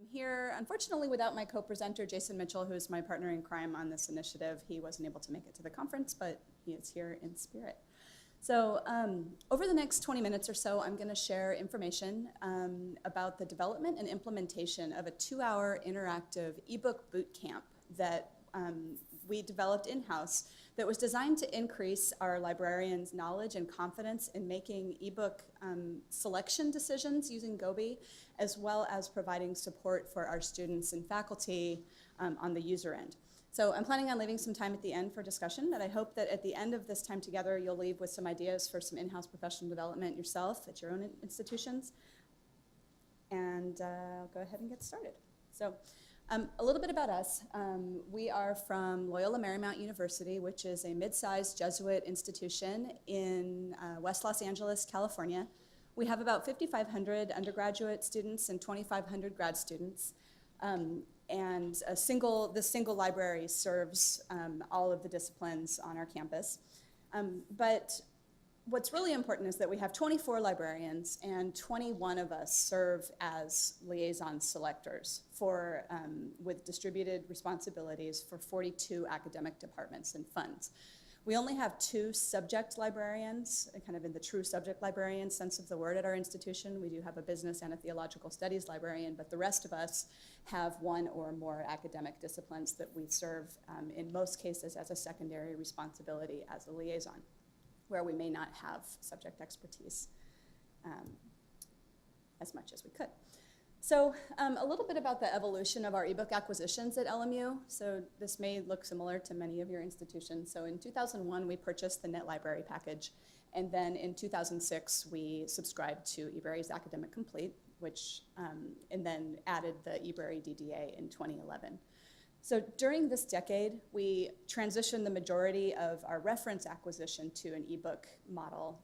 I'm here, unfortunately, without my co-presenter, Jason Mitchell, who is my partner in crime on this initiative. He wasn't able to make it to the conference, but he is here in spirit. So over the next 20 minutes or so, I'm going to share information about the development and implementation of a 2-hour interactive ebook boot camp that we developed in-house that was designed to increase our librarians' knowledge and confidence in making ebook selection decisions using GOBI, as well as providing support for our students and faculty on the user end. So I'm planning on leaving some time at the end for discussion, but I hope that at the end of this time together, you'll leave with some ideas for some in-house professional development yourself at your own institutions. And I'll go ahead and get started. So a little bit about us. We are from Loyola Marymount University, which is a mid-sized Jesuit institution in West Los Angeles, California. We have about 5,500 undergraduate students and 2,500 grad students. And this single library serves all of the disciplines on our campus. But what's really important is that we have 24 librarians and 21 of us serve as liaison selectors with distributed responsibilities for 42 academic departments and funds. We only have 2 subject librarians, kind of in the true subject librarian sense of the word at our institution. We do have a business and a theological studies librarian, but the rest of us have 1 or more academic disciplines that we serve, in most cases, as a secondary responsibility as a liaison, where we may not have subject expertise as much as we could. So a little bit about the evolution of our ebook acquisitions at LMU. So this may look similar to many of your institutions. So in 2001, we purchased the Net Library package. And then in 2006, we subscribed to eBrary's Academic Complete, and then added the eBrary DDA in 2011. So during this decade, we transitioned the majority of our reference acquisition to an ebook model,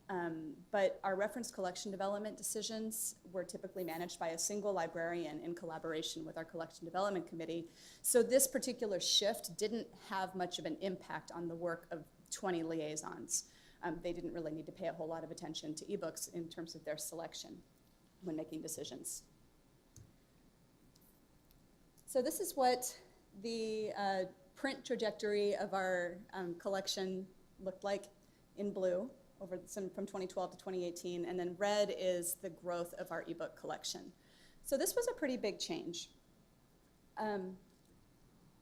but our reference collection development decisions were typically managed by a single librarian in collaboration with our collection development committee. So this particular shift didn't have much of an impact on the work of 20 liaisons. They didn't really need to pay a whole lot of attention to ebooks in terms of their selection when making decisions. So this is what the print trajectory of our collection looked like in blue from 2012 to 2018, and then red is the growth of our ebook collection. So this was a pretty big change.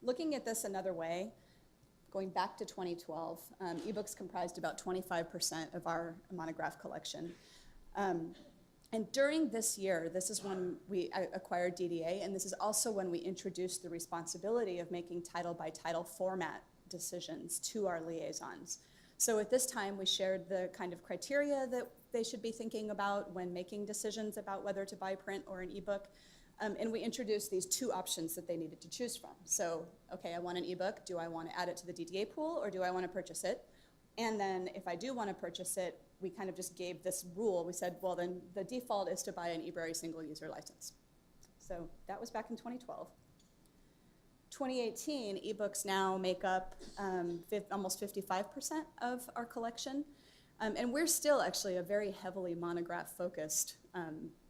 Looking at this another way, going back to 2012, ebooks comprised about 25% of our monograph collection. And during this year, this is when we acquired DDA, and this is also when we introduced the responsibility of making title-by-title format decisions to our liaisons. So at this time, we shared the kind of criteria that they should be thinking about when making decisions about whether to buy print or an ebook, and we introduced these 2 options that they needed to choose from. So, okay, I want an ebook. Do I want to add it to the DDA pool, or do I want to purchase it? And then if I do want to purchase it, we kind of just gave this rule. We said, well, then the default is to buy an eBrary single user license. So that was back in 2012. 2018, ebooks now make up almost 55% of our collection. And we're still actually a very heavily monograph focused.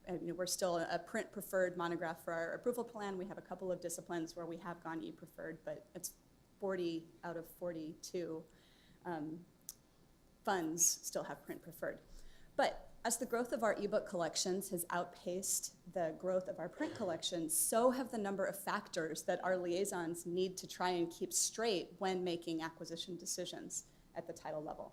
We're still a print preferred monograph for our approval plan. We have a couple of disciplines where we have gone e-preferred, but it's 40 out of 42 funds still have print preferred. But as the growth of our ebook collections has outpaced the growth of our print collections, so have the number of factors that our liaisons need to try and keep straight when making acquisition decisions at the title level.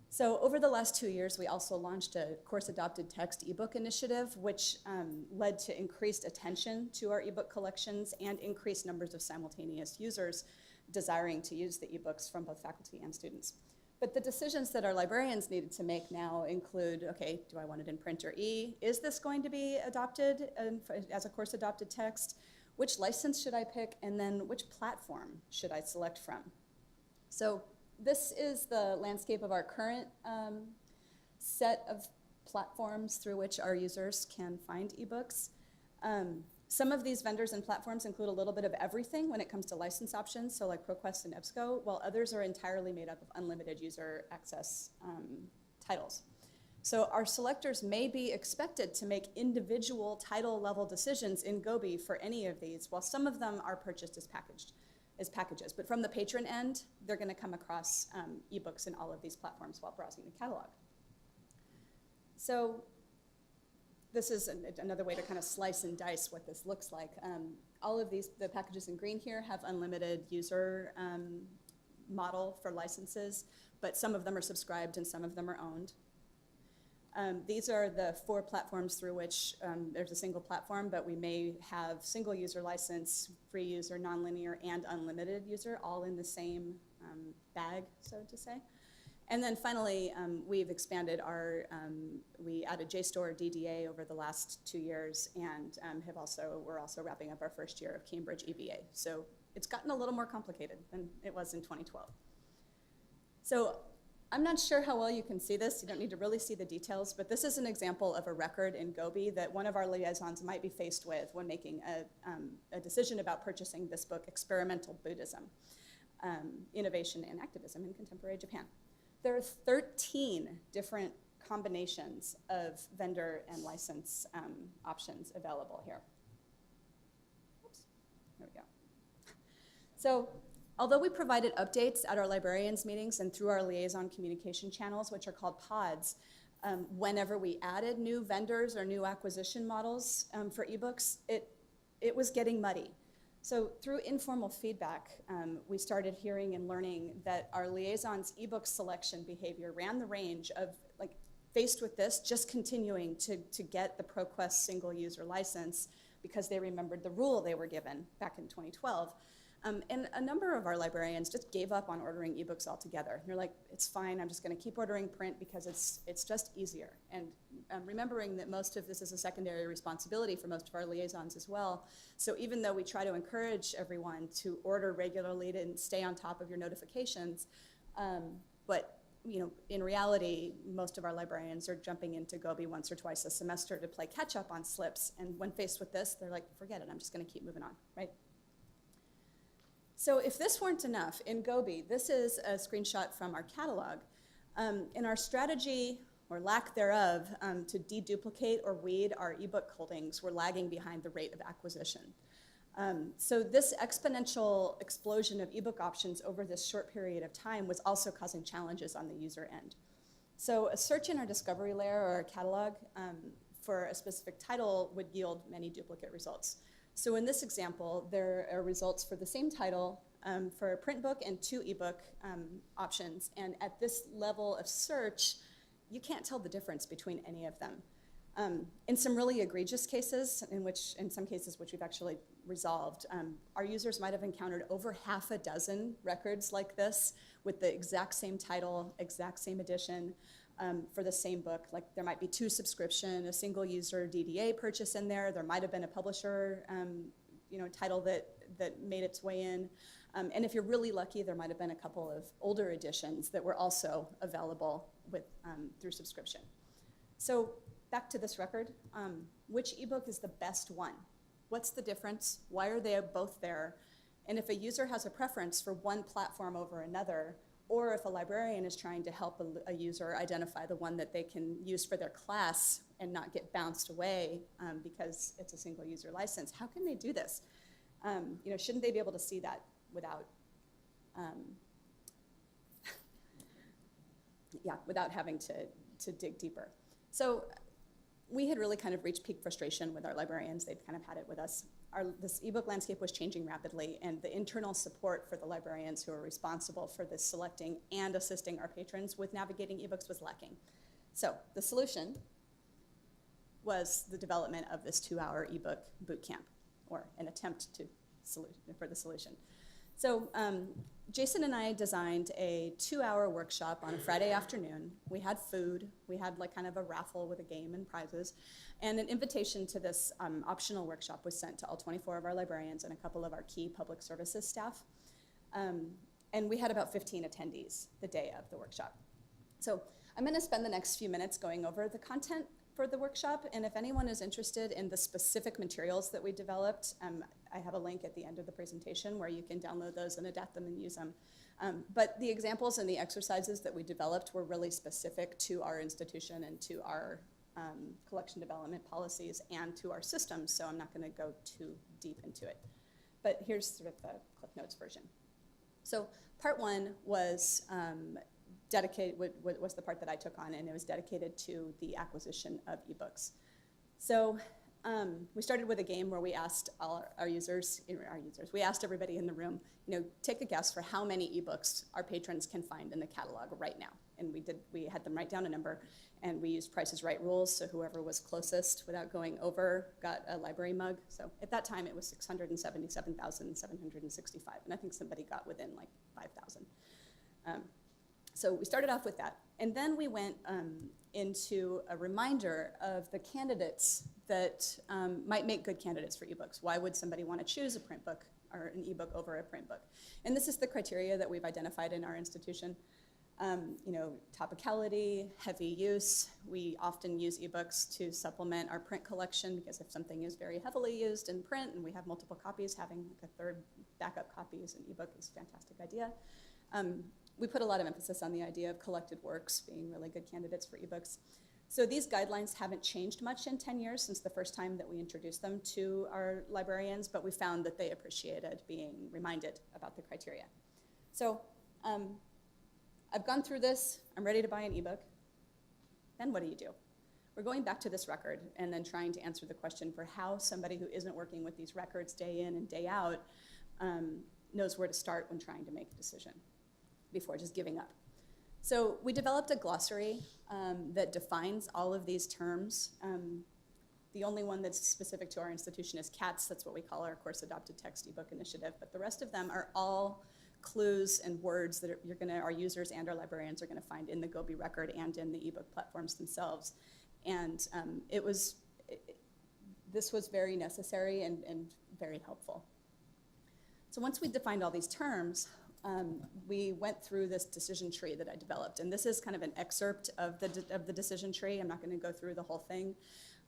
So over the last 2 years, we also launched a course-adopted text ebook initiative, which led to increased attention to our ebook collections and increased numbers of simultaneous users desiring to use the ebooks from both faculty and students. But the decisions that our librarians needed to make now include, okay, do I want it in print or e? Is this going to be adopted as a course adopted text? Which license should I pick? And then which platform should I select from? So this is the landscape of our current set of platforms through which our users can find ebooks. Some of these vendors and platforms include a little bit of everything when it comes to license options, so like ProQuest and EBSCO, while others are entirely made up of unlimited user access titles. So our selectors may be expected to make individual title level decisions in GOBI for any of these, while some of them are purchased as packages. But from the patron end, they're going to come across ebooks in all of these platforms while browsing the catalog. So this is another way to kind of slice and dice what this looks like. All of these, the packages in green here have unlimited user model for licenses, but some of them are subscribed and some of them are owned. These are the 4 platforms through which there's a single platform, but we may have single user license, free user, nonlinear, and unlimited user all in the same bag, so to say. And then finally, we've expanded our, we added JSTOR DDA over the last 2 years, and we're also wrapping up our first year of Cambridge EBA. So it's gotten a little more complicated than it was in 2012. So I'm not sure how well you can see this. You don't need to really see the details, but this is an example of a record in GOBI that one of our liaisons might be faced with when making a decision about purchasing this book, Experimental Buddhism, Innovation and Activism in Contemporary Japan. There are 13 different combinations of vendor and license options available here. Oops, there we go. So, although we provided updates at our librarians meetings and through our liaison communication channels, which are called pods, whenever we added new vendors or new acquisition models for ebooks, it was getting muddy. So through informal feedback, we started hearing and learning that our liaisons' ebook selection behavior ran the range of, like, faced with this, just continuing to get the ProQuest single user license because they remembered the rule they were given back in 2012. And a number of our librarians just gave up on ordering ebooks altogether. They're like, it's fine, I'm just gonna keep ordering print because it's just easier. And remembering that most of this is a secondary responsibility for most of our liaisons as well. So even though we try to encourage everyone to order regularly and stay on top of your notifications, but in reality, most of our librarians are jumping into GOBI once or twice a semester to play catch up on slips. And when faced with this, they're like, forget it, I'm just gonna keep moving on, right? So if this weren't enough, in GOBI, this is a screenshot from our catalog. In our strategy, or lack thereof, to deduplicate or weed our ebook holdings, we're lagging behind the rate of acquisition. So this exponential explosion of ebook options over this short period of time was also causing challenges on the user end. So a search in our discovery layer or our catalog for a specific title would yield many duplicate results. So in this example, there are results for the same title for a print book and 2 ebook options. And at this level of search, you can't tell the difference between any of them. In some really egregious cases, in some cases which we've actually resolved, our users might have encountered over half a dozen records like this with the exact same title, exact same edition, for the same book. Like there might be 2 subscription, a single user DDA purchase in there. There might have been a publisher title that made its way in. And if you're really lucky, there might have been a couple of older editions that were also available through subscription. So back to this record, which ebook is the best one? What's the difference? Why are they both there? And if a user has a preference for one platform over another, or if a librarian is trying to help a user identify the one that they can use for their class and not get bounced away because it's a single user license, how can they do this? Shouldn't they be able to see that without, without having to dig deeper? So we had really kind of reached peak frustration with our librarians. They'd kind of had it with us. This ebook landscape was changing rapidly, and the internal support for the librarians who are responsible for this selecting and assisting our patrons with navigating ebooks was lacking. So the solution was the development of this 2-hour ebook boot camp, or an attempt for the solution. So Jason and I designed a 2-hour workshop on a Friday afternoon. We had food, we had like kind of a raffle with a game and prizes, and an invitation to this optional workshop was sent to all 24 of our librarians and a couple of our key public services staff. And we had about 15 attendees the day of the workshop. So I'm gonna spend the next few minutes going over the content for the workshop, and if anyone is interested in the specific materials that we developed, I have a link at the end of the presentation where you can download those and adapt them and use them. But the examples and the exercises that we developed were really specific to our institution and to our collection development policies and to our systems, so I'm not going to go too deep into it. But here's sort of the Cliff Notes version. So part one was was the part that I took on, and it was dedicated to the acquisition of ebooks. So we started with a game where we asked all our users, we asked everybody in the room, take a guess for how many ebooks our patrons can find in the catalog right now. And we had them write down a number, and we used Price is Right rules, so whoever was closest without going over got a library mug. So at that time, it was 677,765, and I think somebody got within like 5,000. So we started off with that. And then we went into a reminder of the candidates that might make good candidates for ebooks. Why would somebody want to choose a print book or an ebook over a print book? And this is the criteria that we've identified in our institution. Topicality, heavy use. We often use ebooks to supplement our print collection, because if something is very heavily used in print and we have multiple copies, having like a third backup copy as an ebook is a fantastic idea. We put a lot of emphasis on the idea of collected works being really good candidates for ebooks. So these guidelines haven't changed much in 10 years since the first time that we introduced them to our librarians, but we found that they appreciated being reminded about the criteria. So I've gone through this, I'm ready to buy an ebook. Then what do? We're going back to this record and then trying to answer the question for how somebody who isn't working with these records day in and day out knows where to start when trying to make a decision before just giving up. So we developed a glossary that defines all of these terms. The only one that's specific to our institution is CATS. That's what we call our Course Adopted Text ebook initiative. But the rest of them are all clues and words that our users and our librarians are going to find in the GOBI record and in the ebook platforms themselves. And this was very necessary and very helpful. So once we defined all these terms, we went through this decision tree that I developed. And this is kind of an excerpt of the decision tree. I'm not going to go through the whole thing.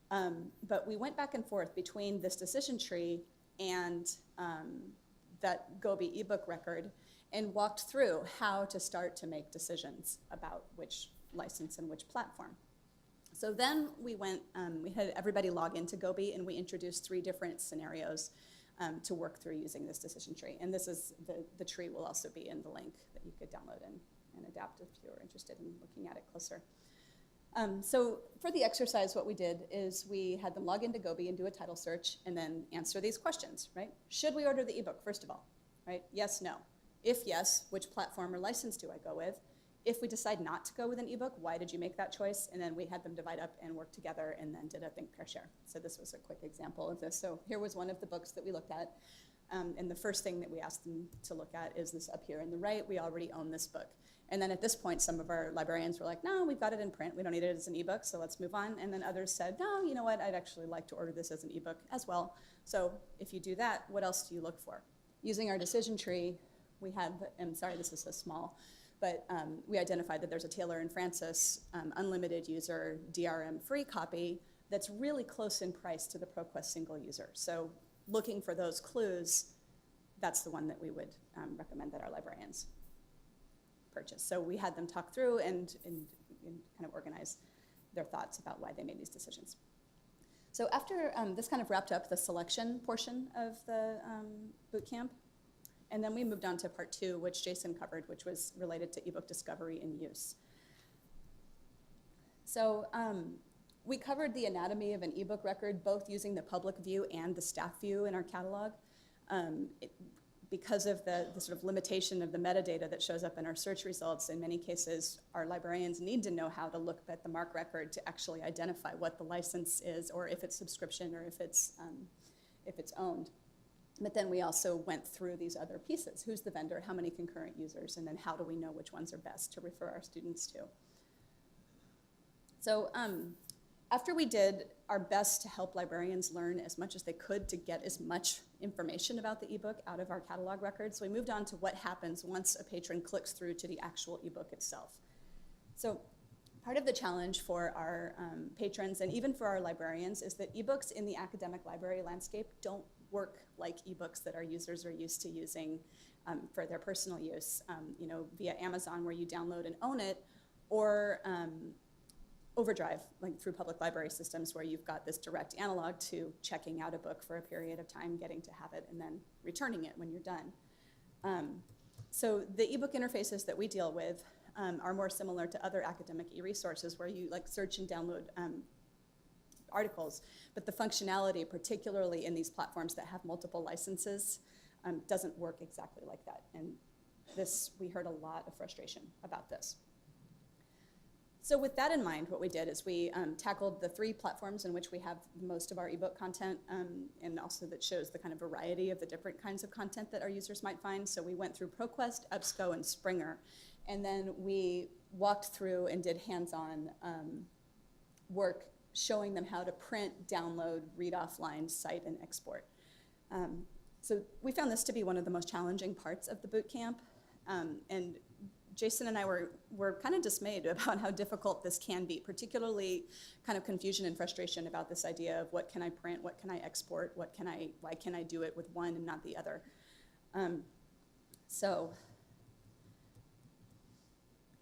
But we went back and forth between this decision tree and that GOBI ebook record and walked through how to start to make decisions about which license and which platform. So then we had everybody log into GOBI, and we introduced 3 different scenarios to work through using this decision tree. And this is, the tree will also be in the link that you could download and adapt if you're interested in looking at it closer. So for the exercise, what we did is we had them log into GOBI and do a title search and then answer these questions, right? Should we order the ebook, first of all, right? Yes, no. If yes, which platform or license do I go with? If we decide not to go with an ebook, why did you make that choice? And then we had them divide up and work together and then did a think, pair, share. So this was a quick example of this. So here was one of the books that we looked at. And the first thing that we asked them to look at is this up here in the right. We already own this book. And then at this point, some of our librarians were like, no, we've got it in print. We don't need it as an ebook, so let's move on. And then others said, no, you know what? I'd actually like to order this as an ebook as well. So if you do that, what else do you look for? Using our decision tree, we had, and sorry, this is so small, but we identified that there's a Taylor and Francis unlimited user DRM free copy that's really close in price to the ProQuest single user. So looking for those clues, that's the one that we would recommend that our librarians purchase. So we had them talk through and kind of organize their thoughts about why they made these decisions. So after this kind of wrapped up the selection portion of the boot camp, and then we moved on to part 2, which Jason covered, which was related to ebook discovery and use. So we covered the anatomy of an ebook record, both using the public view and the staff view in our catalog. Because of the sort of limitation of the metadata that shows up in our search results, in many cases, our librarians need to know how to look at the MARC record to actually identify what the license is, or if it's subscription, or if it's owned. But then we also went through these other pieces. Who's the vendor? How many concurrent users? And then how do we know which ones are best to refer our students to? So after we did our best to help librarians learn as much as they could to get as much information about the ebook out of our catalog records, we moved on to what happens once a patron clicks through to the actual ebook itself. So part of the challenge for our patrons and even for our librarians is that ebooks in the academic library landscape don't work like ebooks that our users are used to using for their personal use, via Amazon where you download and own it, or Overdrive, like through public library systems where you've got this direct analog to checking out a book for a period of time, getting to have it, and then returning it when you're done. So the ebook interfaces that we deal with are more similar to other academic e-resources where you like search and download articles, but the functionality, particularly in these platforms that have multiple licenses, doesn't work exactly like that. And we heard a lot of frustration about this. So with that in mind, what we did is we tackled the 3 platforms in which we have most of our ebook content, and also that shows the kind of variety of the different kinds of content that our users might find. So we went through ProQuest, EBSCO, and Springer, and then we walked through and did hands-on work showing them how to print, download, read offline, cite, and export. So we found this to be one of the most challenging parts of the boot camp, and Jason and I were kind of dismayed about how difficult this can be, particularly kind of confusion and frustration about this idea of what can I print, what can I export, why can I do it with one and not the other. So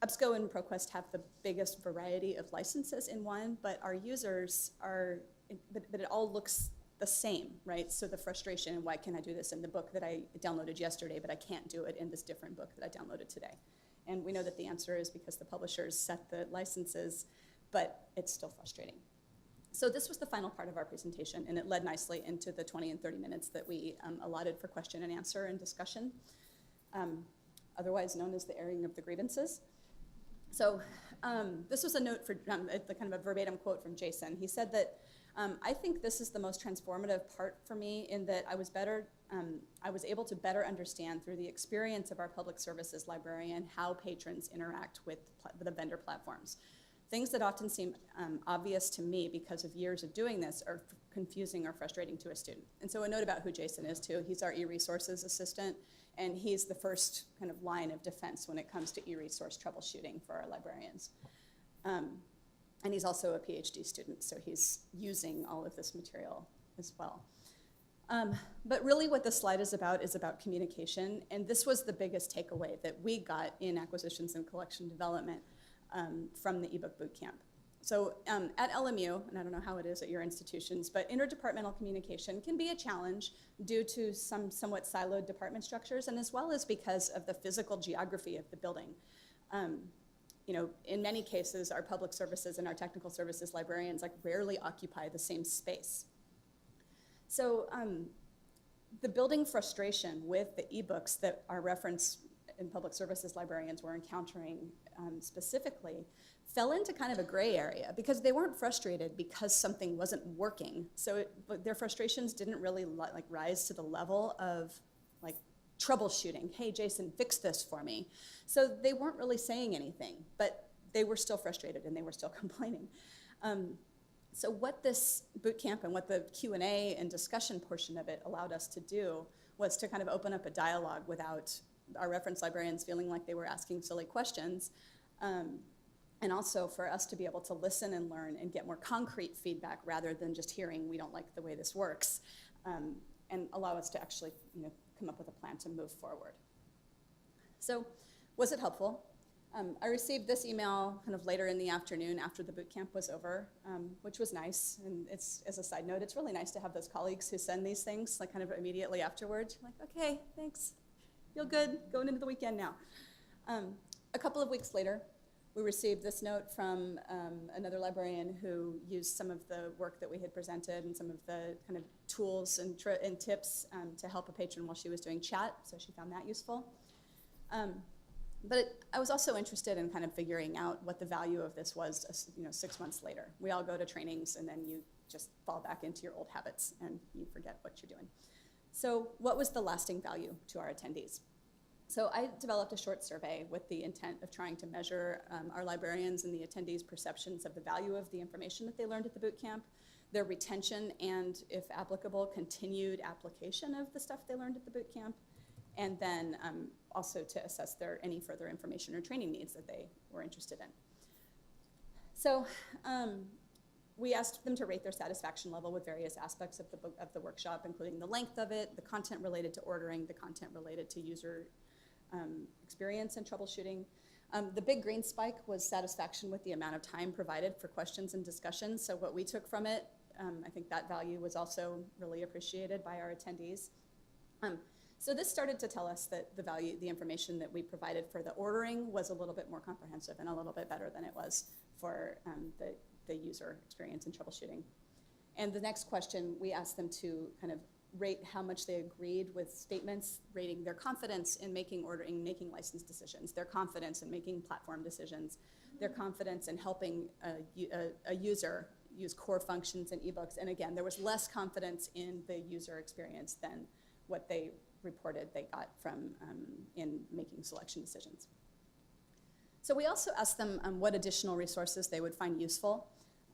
EBSCO and ProQuest have the biggest variety of licenses in one, but our users but it all looks the same, right? So the frustration, why can I do this in the book that I downloaded yesterday, but I can't do it in this different book that I downloaded today? And we know that the answer is because the publishers set the licenses, but it's still frustrating. So this was the final part of our presentation, and it led nicely into the 20 and 30 minutes that we allotted for question and answer and discussion, otherwise known as the airing of the grievances. So this was a note for the kind of a verbatim quote from Jason. He said that, I think this is the most transformative part for me in that I was able to better understand through the experience of our public services librarian how patrons interact with the vendor platforms. Things that often seem obvious to me because of years of doing this are confusing or frustrating to a student. And so a note about who Jason is too. He's our e-resources assistant, and he's the first kind of line of defense when it comes to e-resource troubleshooting for our librarians. And he's also a PhD student, so he's using all of this material as well. But really what this slide is about communication, and this was the biggest takeaway that we got in acquisitions and collection development from the ebook bootcamp. So at LMU, and I don't know how it is at your institutions, but interdepartmental communication can be a challenge due to some somewhat siloed department structures, and as well as because of the physical geography of the building. In many cases, our public services and our technical services librarians rarely occupy the same space. So the building frustration with the ebooks that our reference and public services librarians were encountering specifically fell into kind of a gray area because they weren't frustrated because something wasn't working. So their frustrations didn't really rise to the level of troubleshooting. Hey, Jason, fix this for me. So they weren't really saying anything, but they were still frustrated and they were still complaining. So what this boot camp and what the Q&A and discussion portion of it allowed us to do was to kind of open up a dialogue without our reference librarians feeling like they were asking silly questions, and also for us to be able to listen and learn and get more concrete feedback rather than just hearing we don't like the way this works, and allow us to actually come up with a plan to move forward. So was it helpful? I received this email kind of later in the afternoon after the boot camp was over, which was nice. And it's, as a side note, it's really nice to have those colleagues who send these things kind of immediately afterwards. You're like, okay, thanks, feel good, going into the weekend now. A couple of weeks later, we received this note from another librarian who used some of the work that we had presented and some of the kind of tools and tips to help a patron while she was doing chat, so she found that useful. But I was also interested in kind of figuring out what the value of this was 6 months later. We all go to trainings and then you just fall back into your old habits and you forget what you're doing. So what was the lasting value to our attendees? So I developed a short survey with the intent of trying to measure our librarians and the attendees' perceptions of the value of the information that they learned at the boot camp, their retention and, if applicable, continued application of the stuff they learned at the boot camp, and then also to assess their any further information or training needs that they were interested in. So we asked them to rate their satisfaction level with various aspects of the workshop, including the length of it, the content related to ordering, the content related to user experience and troubleshooting. The big green spike was satisfaction with the amount of time provided for questions and discussions. So what we took from it, I think that value was also really appreciated by our attendees. So this started to tell us that the information that we provided for the ordering was a little bit more comprehensive and a little bit better than it was for the user experience and troubleshooting. And the next question, we asked them to kind of rate how much they agreed with statements, rating their confidence in making ordering, making license decisions, their confidence in making platform decisions, their confidence in helping a user use core functions in ebooks. And again, there was less confidence in the user experience than what they reported they got from in making selection decisions. So we also asked them what additional resources they would find useful.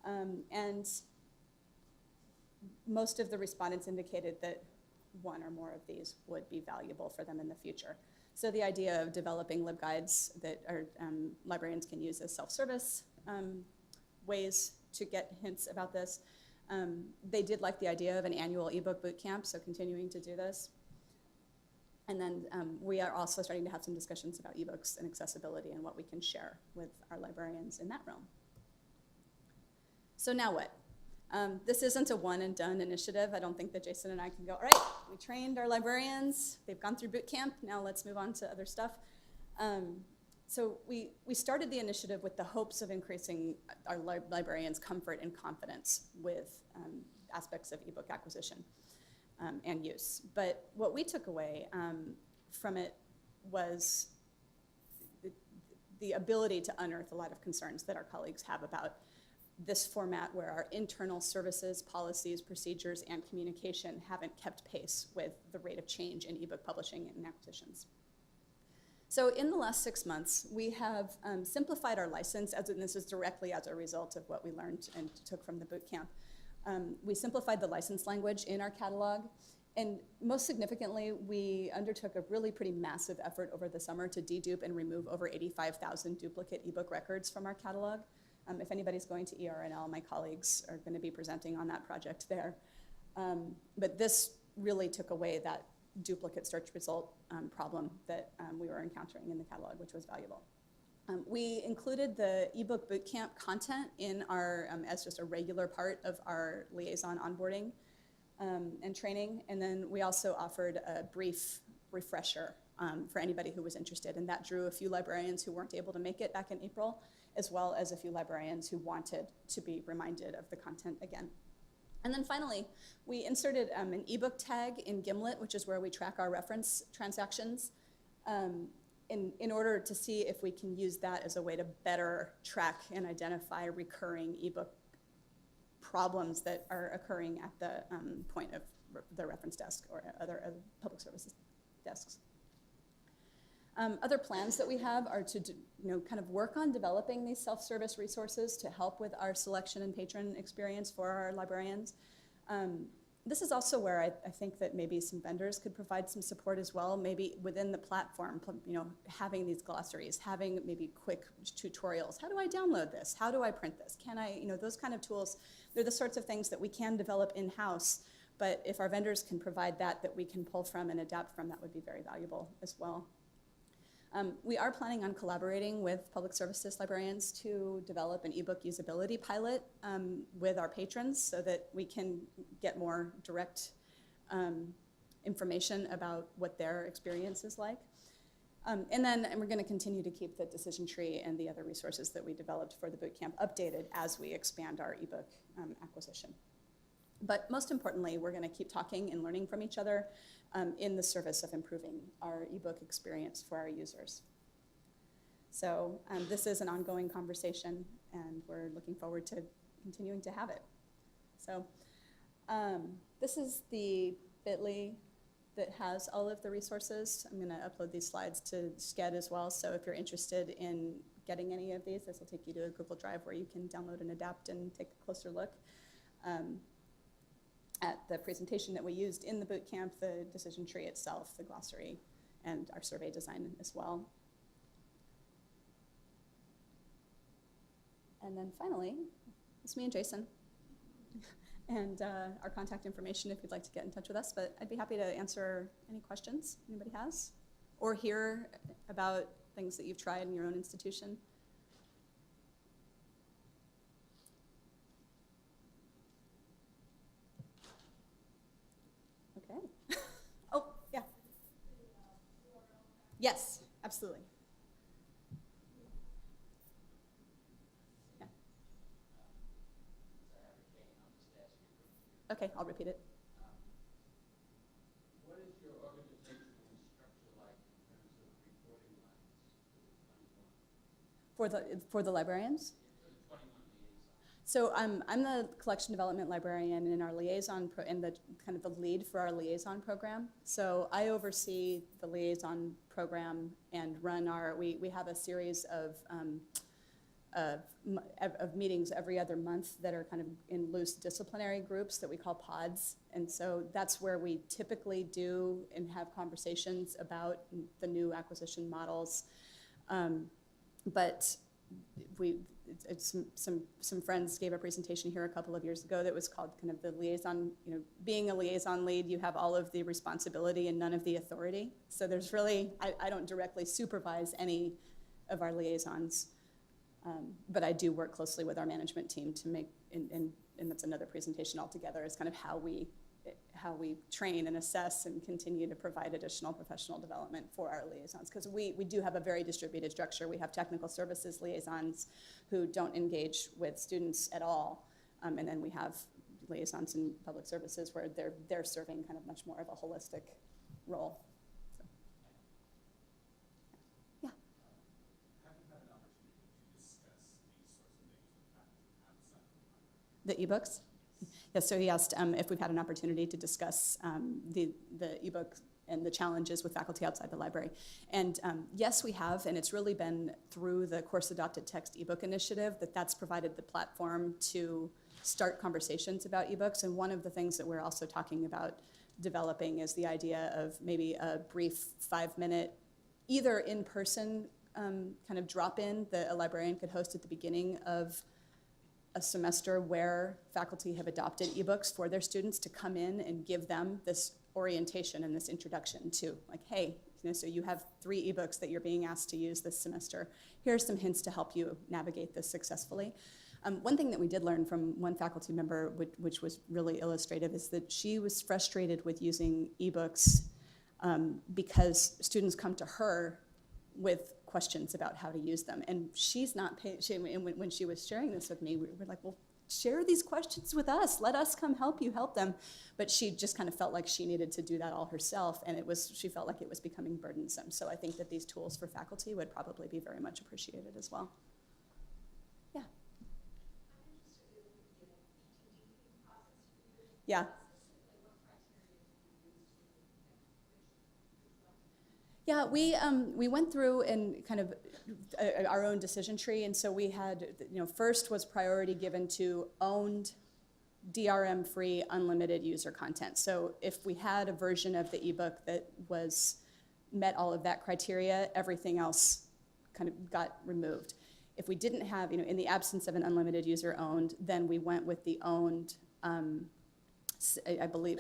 And most of the respondents indicated that one or more of these would be valuable for them in the future. So the idea of developing LibGuides that librarians can use as self-service ways to get hints about this. They did like the idea of an annual ebook boot camp, so continuing to do this. And then we are also starting to have some discussions about ebooks and accessibility and what we can share with our librarians in that realm. So now what? This isn't a one and done initiative. I don't think that Jason and I can go, all right, we trained our librarians, they've gone through boot camp, now let's move on to other stuff. So we started the initiative with the hopes of increasing our librarians' comfort and confidence with aspects of ebook acquisition and use. But what we took away from it was the ability to unearth a lot of concerns that our colleagues have about this format where our internal services, policies, procedures, and communication haven't kept pace with the rate of change in ebook publishing and acquisitions. So in the last 6 months, we have simplified our license, and this is directly as a result of what we learned and took from the boot camp. We simplified the license language in our catalog, and most significantly, we undertook a really pretty massive effort over the summer to dedupe and remove over 85,000 duplicate ebook records from our catalog. If anybody's going to ERNL, my colleagues are going to be presenting on that project there. But this really took away that duplicate search result problem that we were encountering in the catalog, which was valuable. We included the ebook bootcamp content in our, as just a regular part of our liaison onboarding and training. And then we also offered a brief refresher for anybody who was interested. And that drew a few librarians who weren't able to make it back in April, as well as a few librarians who wanted to be reminded of the content again. And then finally, we inserted an ebook tag in Gimlet, which is where we track our reference transactions, in order to see if we can use that as a way to better track and identify recurring ebook problems that are occurring at the point of the reference desk or other public services desks. Other plans that we have are to kind of work on developing these self-service resources to help with our selection and patron experience for our librarians. This is also where I think that maybe some vendors could provide some support as well, maybe within the platform, having these glossaries, having maybe quick tutorials. How do I download this? How do I print this? Can I, those kind of tools, they're the sorts of things that we can develop in-house, but if our vendors can provide that we can pull from and adapt from, that would be very valuable as well. We are planning on collaborating with public services librarians to develop an ebook usability pilot with our patrons so that we can get more direct information about what their experience is like. And we're going to continue to keep the decision tree and the other resources that we developed for the bootcamp updated as we expand our ebook acquisition. But most importantly, we're going to keep talking and learning from each other in the service of improving our ebook experience for our users. So this is an ongoing conversation, and we're looking forward to continuing to have it. So this is the bit.ly that has all of the resources. I'm going to upload these slides to Sched as well, so if you're interested in getting any of these, this will take you to a Google Drive where you can download and adapt and take a closer look at the presentation that we used in the bootcamp, the decision tree itself, the glossary, and our survey design as well. And then finally, it's me and Jason. and our contact information if you'd like to get in touch with us. But I'd be happy to answer any questions anybody has, or hear about things that you've tried in your own institution. Okay. Oh, yeah. Yes, absolutely. Yeah. Okay, I'll repeat it. What is your organizational structure like in terms of reporting lines for the 21? For the librarians? For the 21 liaisons. So I'm the collection development librarian in our liaison and the kind of the lead for our liaison program. So I oversee the liaison program and run we have a series of meetings every other month that are kind of in loose disciplinary groups that we call pods. And so that's where we typically do and have conversations about the new acquisition models. But some friends gave a presentation here a couple of years ago that was called kind of the liaison, being a liaison lead, you have all of the responsibility and none of the authority. So there's really, I don't directly supervise any of our liaisons, but I do work closely with our management team to make, and that's another presentation altogether, is kind of how we train and assess and continue to provide additional professional development for our liaisons. Because we do have a very distributed structure. We have technical services liaisons who don't engage with students at all. And then we have liaisons in public services where they're serving kind of much more of a holistic role. So. Yeah. Have you had an opportunity to discuss these sorts of things with faculty outside of the library? The ebooks? Yeah, so he asked if we've had an opportunity to discuss the ebook and the challenges with faculty outside the library. And yes, we have, and it's really been through the Course Adopted Text ebook initiative that's provided the platform to start conversations about ebooks. And one of the things that we're also talking about developing is the idea of maybe a brief 5-minute, either in-person kind of drop-in that a librarian could host at the beginning of a semester where faculty have adopted ebooks for their students to come in and give them this orientation and this introduction to, like, hey, so you have 3 ebooks that you're being asked to use this semester. Here are some hints to help you navigate this successfully. One thing that we did learn from one faculty member, which was really illustrative, is that she was frustrated with using ebooks because students come to her with questions about how to use them. And she's not paying, when she was sharing this with me, we were like, well, share these questions with us. Let us come help you help them. But she just kind of felt like she needed to do that all herself, and she felt like it was becoming burdensome. So I think that these tools for faculty would probably be very much appreciated as well. Yeah. Yeah. Yeah, we went through and kind of our own decision tree, and so we had, first was priority given to owned, DRM-free, unlimited user content. So if we had a version of the ebook that met all of that criteria, everything else kind of got removed. If we didn't have, in the absence of an unlimited user owned, then we went with the owned. I believe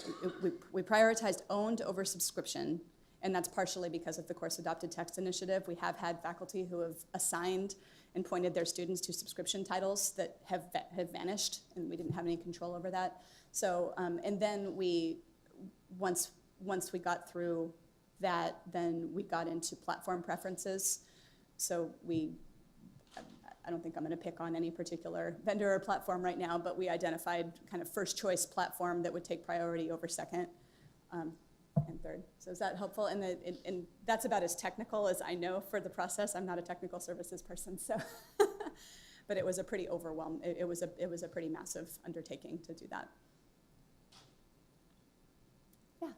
we prioritized owned over subscription. And that's partially because of the Course Adopted Text initiative. We have had faculty who have assigned and pointed their students to subscription titles that have vanished, and we didn't have any control over that. So, and then once we got through that, then we got into platform preferences. So I don't think I'm gonna pick on any particular vendor or platform right now, but we identified kind of first choice platform that would take priority over second. And third. So is that helpful? And that's about as technical as I know for the process. I'm not a technical services person, so. But it was a pretty overwhelming, it was a pretty massive undertaking to do that. Yeah.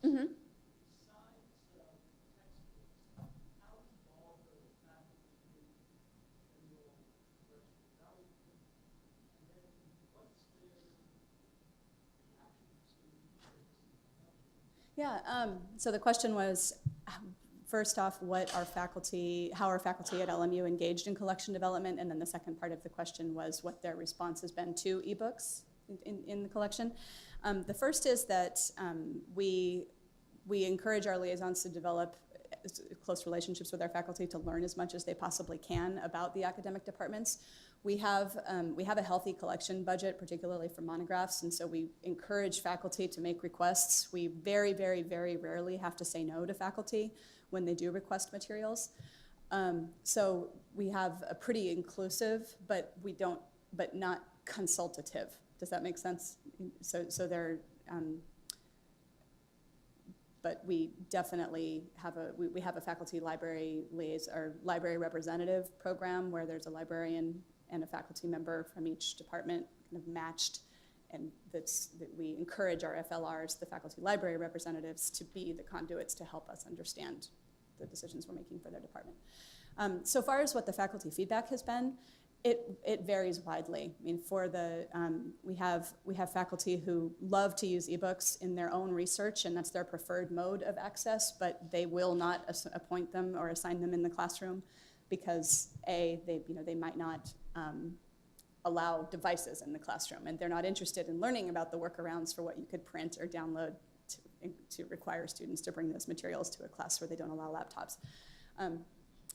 Mm-hmm. Yeah, so the question was, first off, how our faculty at LMU engaged in collection development, and then the second part of the question was what their response has been to ebooks in the collection. The first is that we encourage our liaisons to develop close relationships with our faculty to learn as much as they possibly can about the academic departments. We have a healthy collection budget, particularly for monographs, and so we encourage faculty to make requests. We very, very, very rarely have to say no to faculty when they do request materials. So we have a pretty inclusive, but not consultative. Does that make sense? So they're, but we definitely have we have a faculty library library representative program where there's a librarian and a faculty member from each department kind of matched, and that we encourage our FLRs, the faculty library representatives, to be the conduits to help us understand the decisions we're making for their department. So far as what the faculty feedback has been, it varies widely. I mean, we have faculty who love to use ebooks in their own research, and that's their preferred mode of access, but they will not appoint them or assign them in the classroom because they might not allow devices in the classroom, and they're not interested in learning about the workarounds for what you could print or download to require students to bring those materials to a class where they don't allow laptops.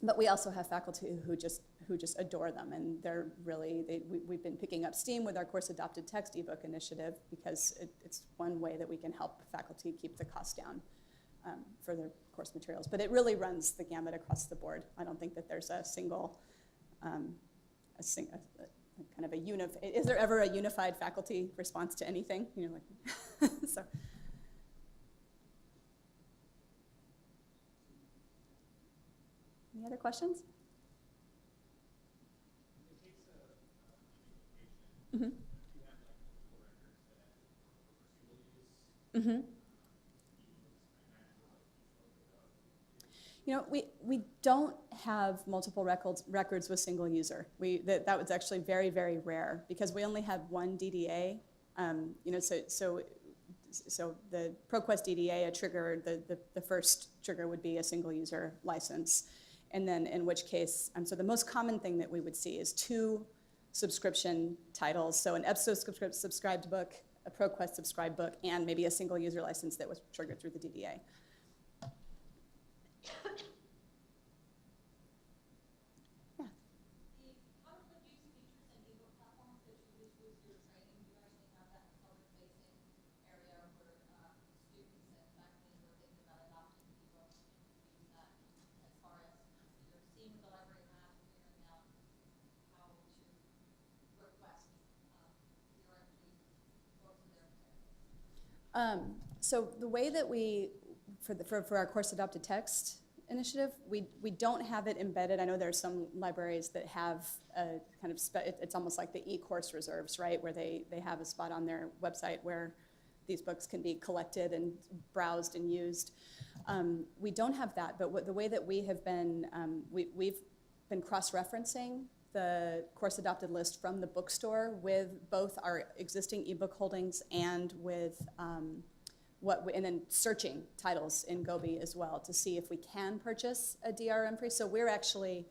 But we also have faculty who just adore them, and we've been picking up steam with our course adopted text ebook initiative because it's one way that we can help faculty keep the cost down for their course materials. But it really runs the gamut across the board. I don't think that there's a single, is there ever a unified faculty response to anything? So. Any other questions? In the case of education, Mm-hmm. you have like multiple records that have for single use. Mm-hmm. We don't have multiple records with single user. That was actually very, very rare because we only had one DDA. So the ProQuest DDA, a trigger, the first trigger would be a single user license. And then in which case, so the most common thing that we would see is 2 subscription titles. So an EBSCO subscribed book, a ProQuest subscribed book, and maybe a single user license that was triggered through the DDA. So the way that for our course adopted text initiative, we don't have it embedded. I know there are some libraries that have a kind of, it's almost like the e-course reserves, right? Where they have a spot on their website where these books can be collected and browsed and used. We don't have that, but the way that we have been, we've been cross-referencing the course adopted list from the bookstore with both our existing ebook holdings and with and then searching titles in GOBI as well to see if we can purchase a DRM free. So we're actually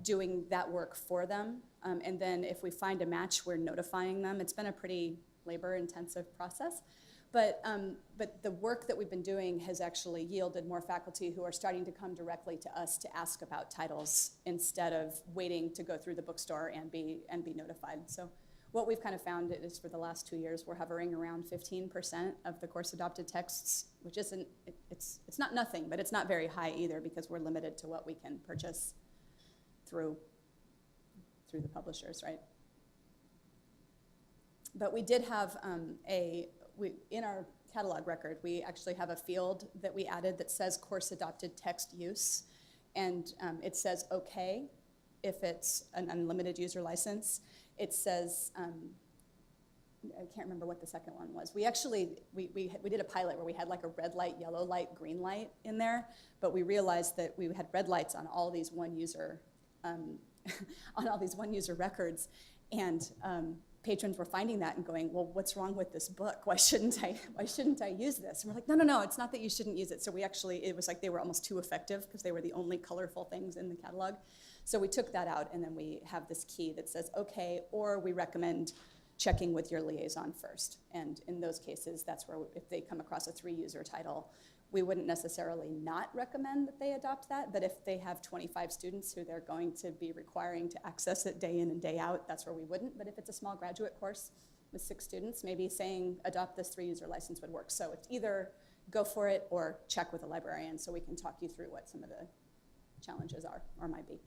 doing that work for them, and then if we find a match, we're notifying them. It's been a pretty labor-intensive process. But the work that we've been doing has actually yielded more faculty who are starting to come directly to us to ask about titles instead of waiting to go through the bookstore and be notified. So what we've kind of found is for the last 2 years, we're hovering around 15% of the course adopted texts, which isn't, it's not nothing, but it's not very high either because we're limited to what we can purchase through the publishers, right? But we did have in our catalog record, we actually have a field that we added that says course adopted text use, and it says okay if it's an unlimited user license. It says, I can't remember what the second one was. We actually, we did a pilot where we had like a red light, yellow light, green light in there, but we realized that we had red lights on all these one user, on all these one user records, and patrons were finding that and going, well, what's wrong with this book? Why shouldn't I use this? And we're like, no, it's not that you shouldn't use it. So it was like they were almost too effective because they were the only colorful things in the catalog. So we took that out, and then we have this key that says, okay, or we recommend checking with your liaison first. And in those cases, that's where if they come across a 3-user title, we wouldn't necessarily not recommend that they adopt that, but if they have 25 students who they're going to be requiring to access it day in and day out, that's where we wouldn't. But if it's a small graduate course with 6 students, maybe saying adopt this 3-user license would work. So it's either go for it or check with a librarian so we can talk you through what some of the challenges are or might be.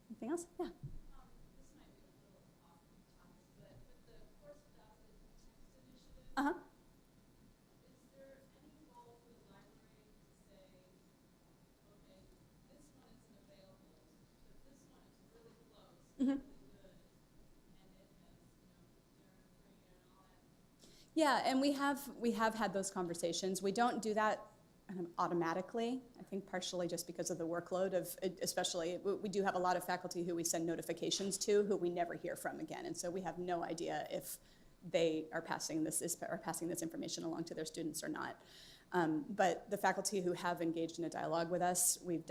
Anything else? Yeah. Uh-huh. Is there any role for the library to say, okay, this one isn't available, but this one is really close, really good, and it has, year and all that? Yeah, and we have had those conversations. We don't do that automatically. I think partially just because of the workload of, especially, we do have a lot of faculty who we send notifications to who we never hear from again, and so we have no idea if they are passing this information along to their students or not. But the faculty who have engaged in a dialogue with us, we're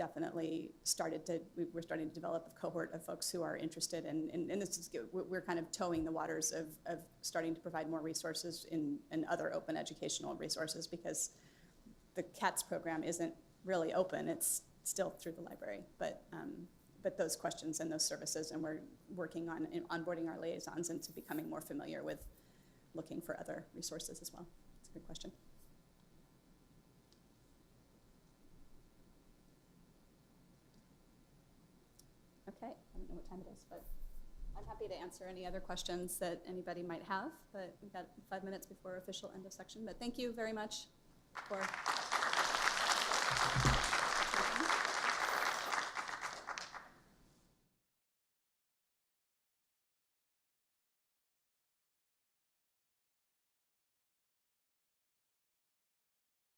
starting to develop a cohort of folks who are interested in, and this is, we're kind of towing the waters of starting to provide more resources and other open educational resources, because the CATS program isn't really open, it's still through the library. But those questions and those services, and we're working on onboarding our liaisons into becoming more familiar with looking for other resources as well. It's a good question. Okay, I don't know what time it is, but I'm happy to answer any other questions that anybody might have, but we've got 5 minutes before official end of section. But thank you very much for